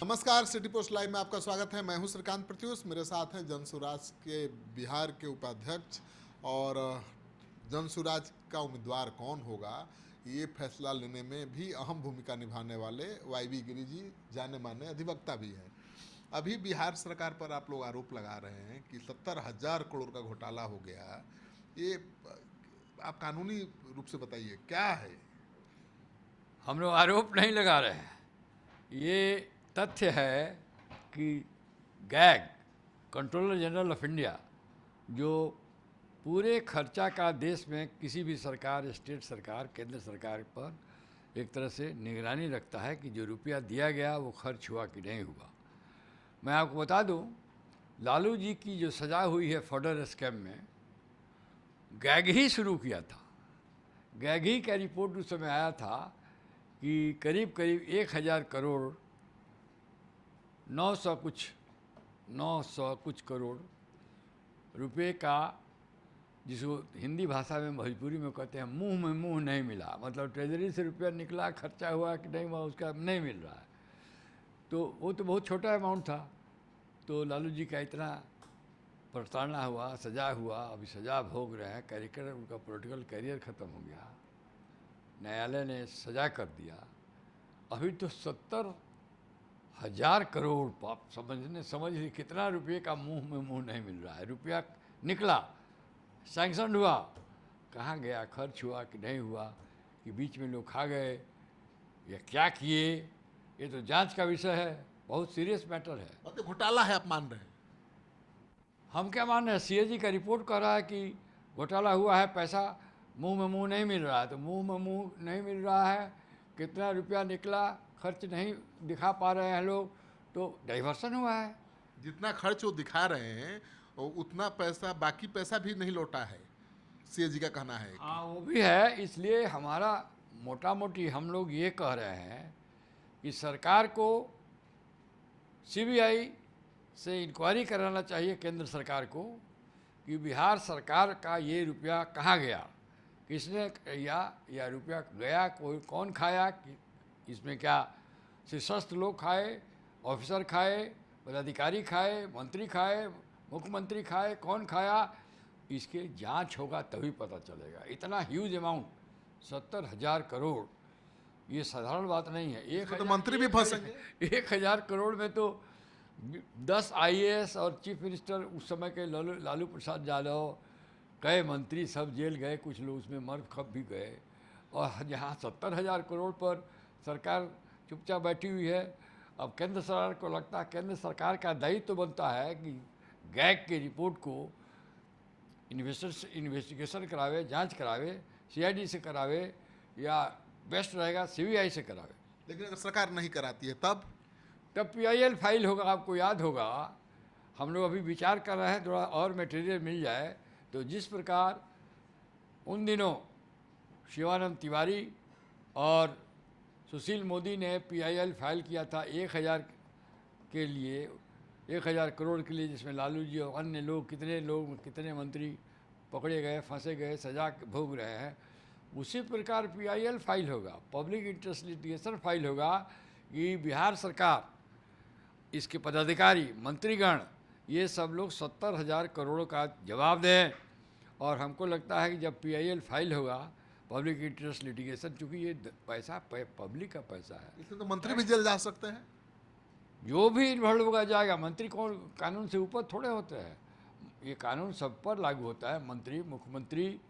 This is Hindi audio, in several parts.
नमस्कार, सिटी पोस्ट लाइव में आपका स्वागत है। मैं हूं श्रीकांत प्रत्युष। मेरे साथ हैं जनसुराज के बिहार के उपाध्यक्ष और जनसुराज का उम्मीदवार कौन होगा ये फैसला लेने में भी अहम भूमिका निभाने वाले वाईवी गिरी जी, जाने माने अधिवक्ता भी हैं। अभी बिहार सरकार पर आप लोग आरोप लगा रहे हैं कि 70,000 करोड़ का घोटाला हो गया। ये आप कानूनी रूप से बताइए क्या है। हम लोग आरोप नहीं लगा रहे हैं। ये तथ्य है कि gag controller general of India, जो पूरे खर्चा का देश में किसी भी सरकार, स्टेट सरकार, केंद्र सरकार पर एक तरह से निगरानी रखता है कि जो रुपया दिया गया वो खर्च हुआ कि नहीं हुआ। मैं आपको बता दूं, लालू जी की जो सजा हुई है फॉर्डर स्कैम में, गैग ही शुरू किया था। गैग ही का रिपोर्ट उस समय आया था कि करीब करीब 1,000 करोड़ 900 कुछ करोड़ रुपए का, जिसको हिंदी भाषा में भोजपुरी में कहते हैं मुंह में मुंह नहीं मिला, मतलब ट्रेजरी से रुपया निकला, खर्चा हुआ कि नहीं हुआ उसका नहीं मिल रहा है। तो वो तो बहुत छोटा अमाउंट था। तो लालू जी का इतना प्रताड़ना हुआ, सजा हुआ, अभी सजा भोग रहे हैं, कैरियर, उनका पॉलिटिकल कैरियर ख़त्म हो गया, न्यायालय ने सजा कर दिया। अभी तो 70,000 करोड़, आप समझ ली कितना रुपये का मुंह में मुंह नहीं मिल रहा है। रुपया निकला, सैंक्शन हुआ, कहाँ गया, खर्च हुआ कि नहीं हुआ, कि बीच में लोग खा गए या क्या किए, ये तो जांच का विषय है, बहुत सीरियस मैटर है। तो घोटाला है आप मान रहे हैं? हम क्या मान रहे हैं? सीएजी का रिपोर्ट कह रहा है कि घोटाला हुआ है, पैसा मुंह में मुंह नहीं मिल रहा है। तो मुंह में मुंह नहीं मिल रहा है, कितना रुपया निकला, खर्च नहीं दिखा पा रहे हैं लोग, तो डाइवर्सन हुआ है। जितना खर्च वो दिखा रहे हैं और उतना पैसा, बाकी पैसा भी नहीं लौटा है, सीएजी का कहना है। हाँ, वो भी है। इसलिए हमारा मोटा मोटी हम लोग ये कह रहे हैं कि सरकार को सीबीआई से इंक्वायरी कराना चाहिए, केंद्र सरकार को, कि बिहार सरकार का ये रुपया कहाँ गया, किसने या रुपया गया, कोई कौन खाया, कि इसमें क्या शीर्षस्थ लोग खाए, ऑफिसर खाए, पदाधिकारी खाए, मंत्री खाए, मुख्यमंत्री खाए, कौन खाया, इसके जांच होगा तभी पता चलेगा। इतना ह्यूज अमाउंट 70,000 करोड़, ये साधारण बात नहीं है। तो मंत्री भी फंसेंगे। 1,000 करोड़ में तो 10 आईएएस और चीफ मिनिस्टर उस समय के लालू प्रसाद यादव, कई मंत्री सब जेल गए, कुछ लोग उसमें मर खप भी गए। और यहाँ 70,000 करोड़ पर सरकार चुपचाप बैठी हुई है। अब केंद्र सरकार को लगता है, केंद्र सरकार का दायित्व तो बनता है कि गैग की रिपोर्ट को इन्वेस्टिगेशन करावे, जांच करावे, सीआईडी से करावे, या बेस्ट रहेगा सीबीआई से करावे। लेकिन अगर सरकार नहीं कराती है तब पीआईएल फाइल होगा। आपको याद होगा, हम लोग अभी विचार कर रहे हैं, थोड़ा और मटेरियल मिल जाए तो जिस प्रकार उन दिनों शिवानंद तिवारी और सुशील मोदी ने पीआईएल फाइल किया था 1,000 के लिए, 1,000 करोड़ के लिए, जिसमें लालू जी और अन्य लोग, कितने मंत्री पकड़े गए, फंसे गए, सजा भोग रहे हैं। उसी प्रकार पीआईएल फाइल होगा, पब्लिक इंटरेस्ट लिटिगेशन फाइल होगा, कि बिहार सरकार, इसके पदाधिकारी, मंत्रीगण, ये सब लोग 70,000 करोड़ का जवाब दें। और हमको लगता है कि जब पीआईएल फाइल होगा, पब्लिक इंटरेस्ट लिटिगेशन, चूँकि ये पैसा पब्लिक का पैसा है, इसलिए तो मंत्री भी जेल जा सकते हैं। जो भी इन्वॉल्व होगा जाएगा। मंत्री कौन कानून से ऊपर थोड़े होते हैं, ये कानून सब पर लागू होता है। मंत्री, मुख्यमंत्री,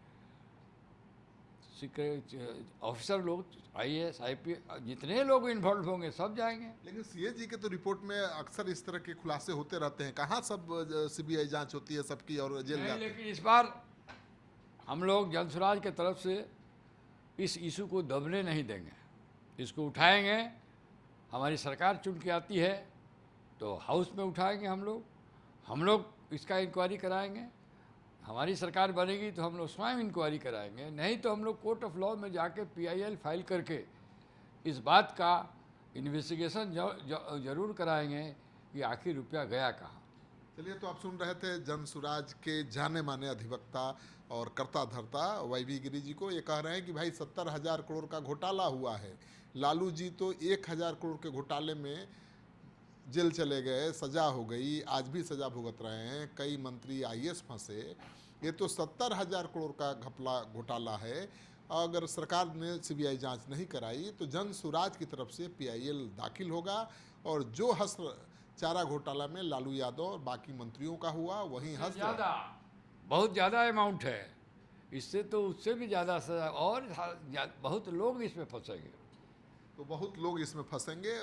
ऑफिसर लोग, आईएएस, आईपीएस, जितने लोग इन्वॉल्व होंगे सब जाएंगे। लेकिन सीएजी के तो रिपोर्ट में अक्सर इस तरह के खुलासे होते रहते हैं। कहाँ सब सीबीआई जांच होती है सबकी और जेल नहीं, जाते हैं। लेकिन इस बार हम लोग जनसुराज के तरफ से इस इशू को दबने नहीं देंगे, इसको उठाएंगे। हमारी सरकार चुन के आती है तो हाउस में उठाएंगे हम लोग इसका इंक्वायरी कराएंगे। हमारी सरकार बनेगी तो हम लोग स्वयं इंक्वायरी कराएंगे, नहीं तो हम लोग कोर्ट ऑफ लॉ में जाके पीआईएल फाइल करके इस बात का इन्वेस्टिगेशन जरूर कराएंगे कि आखिर रुपया गया कहाँ। चलिए, तो आप सुन रहे थे जनसुराज के जाने माने अधिवक्ता और कर्ता धर्ता वाईवी गिरी जी को। ये कह रहे हैं कि भाई 70,000 करोड़ का घोटाला हुआ है। लालू जी तो 1,000 करोड़ के घोटाले में जेल चले गए, सजा हो गई, आज भी सजा भुगत रहे हैं, कई मंत्री आईएएस फंसे। ये तो 70,000 करोड़ का घपला घोटाला है। अगर सरकार ने सीबीआई जांच नहीं कराई तो जन सुराज की तरफ से पीआईएल दाखिल होगा और जो हस्र चारा घोटाला में लालू यादव और बाकी मंत्रियों का हुआ वहीं हस्र ज़्यादा, बहुत ज़्यादा अमाउंट है, इससे तो उससे भी ज़्यादा सजा, और बहुत लोग इसमें फंसेंगे। तो बहुत लोग इसमें फंसेंगे।